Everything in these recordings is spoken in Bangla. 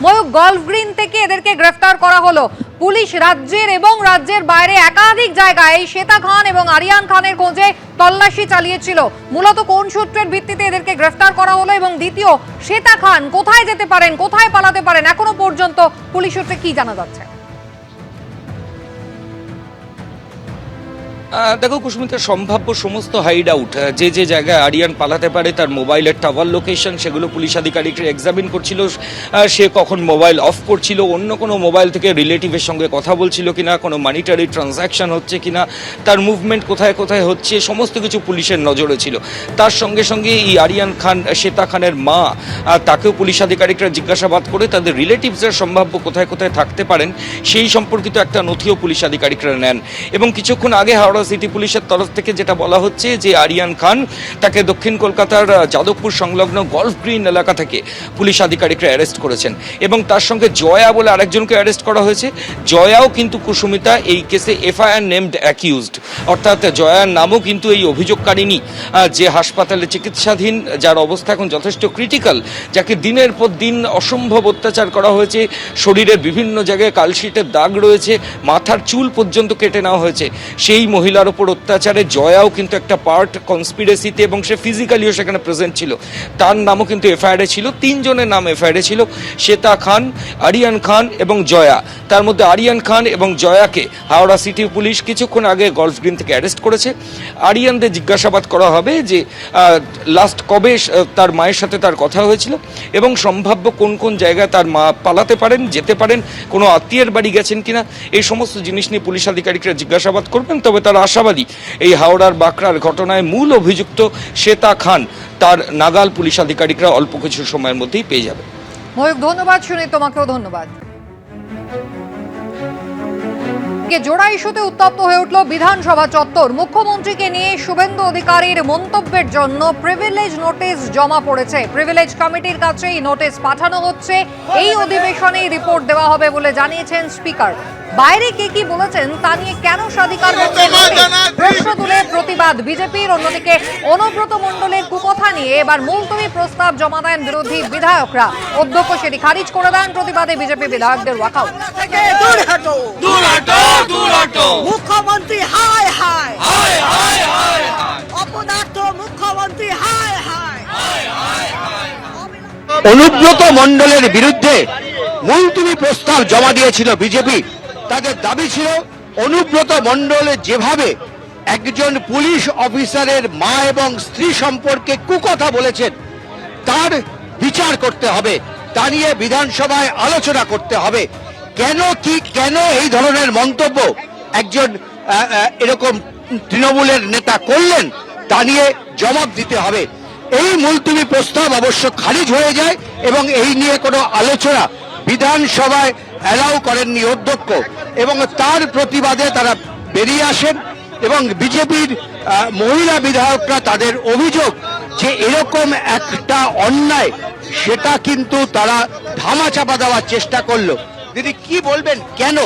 ময়ূক, গলফ গ্রিন থেকে এদেরকে গ্রেফতার করা হলো। পুলিশ রাজ্যের এবং রাজ্যের বাইরে একাধিক জায়গায় শ্বেতা খান এবং আরিয়ান খানের খোঁজে তল্লাশি চালিয়েছিল। মূলত কোন সূত্রের ভিত্তিতে এদেরকে গ্রেফতার করা হলো এবং দ্বিতীয়, শ্বেতা খান কোথায় যেতে পারেন, কোথায় পালাতে পারেন, এখনো পর্যন্ত পুলিশ সূত্রে কি জানা যাচ্ছে? দেখো কুসুমিতা, সম্ভাব্য সমস্ত হাইড আউট যে যে জায়গায় আরিয়ান পালাতে পারে তার মোবাইলের টাওয়ার লোকেশন সেগুলো পুলিশ আধিকারিকরা এক্সামিন করছিল। সে কখন মোবাইল অফ করছিল, অন্য কোনো মোবাইল থেকে রিলেটিভের সঙ্গে কথা বলছিল কিনা, কোনো মানিটারি ট্রানজ্যাকশন হচ্ছে কিনা, তার মুভমেন্ট কোথায় কোথায় হচ্ছে, সমস্ত কিছু পুলিশের নজরে ছিল। তার সঙ্গে সঙ্গে এই আরিয়ান খান, শ্বেতা খানের মা, তাকেও পুলিশ আধিকারিকরা জিজ্ঞাসাবাদ করে তাদের রিলেটিভসরা সম্ভাব্য কোথায় কোথায় থাকতে পারেন সেই সম্পর্কিত একটা নথিও পুলিশ আধিকারিকরা নেন। এবং কিছুক্ষণ আগে হাওড়া সিটি পুলিশের তরফ থেকে যেটা বলা হচ্ছে যে আরিয়ান খান তাকে দক্ষিণ কলকাতার যাদবপুর সংলগ্ন গলফ গ্রিন এলাকা থেকে পুলিশ আধিকারিকরা অ্যারেস্ট করেছেন এবং তার সঙ্গে জয়া বলে আরেকজনকে অ্যারেস্ট করা হয়েছে। জয়াও কিন্তু কুসুমিতা এই কেসে এফআইআর নেমড অ্যাকিউজড, অর্থাৎ জয়ার নামও কিন্তু এই অভিযোগকারিনী, যে হাসপাতালে চিকিৎসাধীন, যার অবস্থা এখন যথেষ্ট ক্রিটিক্যাল, যাকে দিনের পর দিন অসম্ভব অত্যাচার করা হয়েছে, শরীরের বিভিন্ন জায়গায় কালশিটের দাগ রয়েছে, মাথার চুল পর্যন্ত কেটে নেওয়া হয়েছে। সেই মহিলার ওপর অত্যাচারে জয়াও কিন্তু একটা পার্ট কনস্পিরেসিতে এবং সে ফিজিক্যালিও সেখানে প্রেজেন্ট ছিল। তার নামও কিন্তু এফআইআরে ছিল, তিনজনের নাম এফআইআরে ছিল, শ্বেতা খান, আরিয়ান খান এবং জয়া। তার মধ্যে আরিয়ান খান এবং জয়াকে হাওড়া সিটি পুলিশ কিছুক্ষণ আগে গলফ গ্রিন থেকে অ্যারেস্ট করেছে। আরিয়ানদের জিজ্ঞাসাবাদ করা হবে যে লাস্ট কবে তার মায়ের সাথে তার কথা হয়েছিল এবং সম্ভাব্য কোন কোন জায়গায় তার মা পালাতে পারেন, যেতে পারেন, কোনো আত্মীয়ের বাড়ি গেছেন কিনা, এই সমস্ত জিনিস নিয়ে পুলিশ আধিকারিকরা জিজ্ঞাসাবাদ করবেন। তবে তারা আশাবাদী এই হাওড়ার বাঁকড়ার ঘটনায় মূল অভিযুক্ত শ্বেতা খান তার নাগাল পুলিশ আধিকারিকরা অল্প কিছু সময়ের মধ্যেই পেয়ে যাবে। ময়ূক, ধন্যবাদ। শুনে তোমাকেও ধন্যবাদ। জোড়া ইস্যুতে উত্তপ্ত হয়ে উঠল বিধানসভা চত্বর। মুখ্যমন্ত্রীকে নিয়ে শুভেন্দু অধিকারীর মন্তব্যের জন্য প্রিভিলেজ নোটিশ জমা পড়েছে। প্রিভিলেজ কমিটির কাছে এই নোটিশ পাঠানো হচ্ছে। এই অধিবেশনেই রিপোর্ট দেওয়া হবে বলে জানিয়েছেন স্পিকার। বাইরে কে কি বলেছেন তা নিয়ে কেন স্বাধিকার প্রশ্ন তুলে প্রতিবাদ বিজেপির। অন্যদিকে অনুব্রত মণ্ডলের কুকথা নিয়ে এবার মুলতবি প্রস্তাব জমা দেন বিরোধী বিধায়করা। অধ্যক্ষ সেটি খারিজ করে দেন। প্রতিবাদে বিজেপি বিধায়কদের ওয়াকআউট। মুখ্যমন্ত্রী হায় হায়, অপদার্থ মুখ্যমন্ত্রী হায় হায়। অনুব্রত মণ্ডলের বিরুদ্ধে মুলতবি প্রস্তাব জমা দিয়েছিল বিজেপি। তাদের দাবি ছিল অনুব্রত মণ্ডল যেভাবে একজন পুলিশ অফিসারের মা এবং স্ত্রী সম্পর্কে কুকথা বলেছেন তার বিচার করতে হবে, তা নিয়ে বিধানসভায় আলোচনা করতে হবে। কেন এই ধরনের মন্তব্য একজন এরকম তৃণমূলের নেতা করলেন তা নিয়ে জবাব দিতে হবে। এই মুলতবি প্রস্তাব অবশ্য খারিজ হয়ে যায় এবং এই নিয়ে কোনো আলোচনা বিধানসভায় অ্যালাউ করেননি অধ্যক্ষ এবং তার প্রতিবাদে তারা বেরিয়ে আসেন। এবং বিজেপির মহিলা বিধায়করা তাদের অভিযোগ যে এরকম একটা অন্যায় সেটা কিন্তু তারা ধামাচাপা দেওয়ার চেষ্টা করলো। দিদি কি বলবেন, কেন?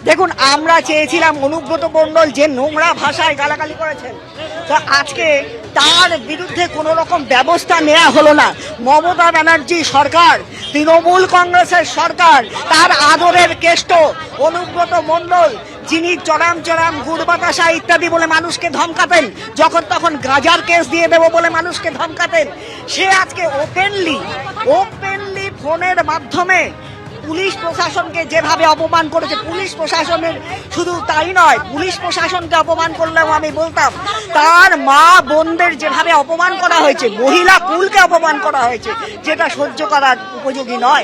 দেখুন, আমরা চেয়েছিলাম অনুব্রত মণ্ডল যে নোংরা ভাষায় গালাগালি করেছেন, তা আজকে তার বিরুদ্ধে কোনো রকম ব্যবস্থা নেওয়া হলো না। মমতা ব্যানার্জি সরকার, তৃণমূল কংগ্রেসের সরকার, তার আদরের কেষ্ট অনুব্রত মণ্ডল, যিনি চরাম চরাম গুড় বাতাসা ইত্যাদি বলে মানুষকে ধমকাতেন, যখন তখন গাঁজার কেস দিয়ে দেবো বলে মানুষকে ধমকাতেন, সে আজকে ওপেনলি ফোনের মাধ্যমে পুলিশ প্রশাসনকে যেভাবে অপমান করেছে, পুলিশ প্রশাসনের শুধু তাই নয়, পুলিশ প্রশাসনকে অপমান করলেও আমি বলতাম তার মা বোনদের যেভাবে অপমান করা হয়েছে, মহিলা কুলকে অপমান করা হয়েছে, যেটা সহ্য করার উপযোগী নয়।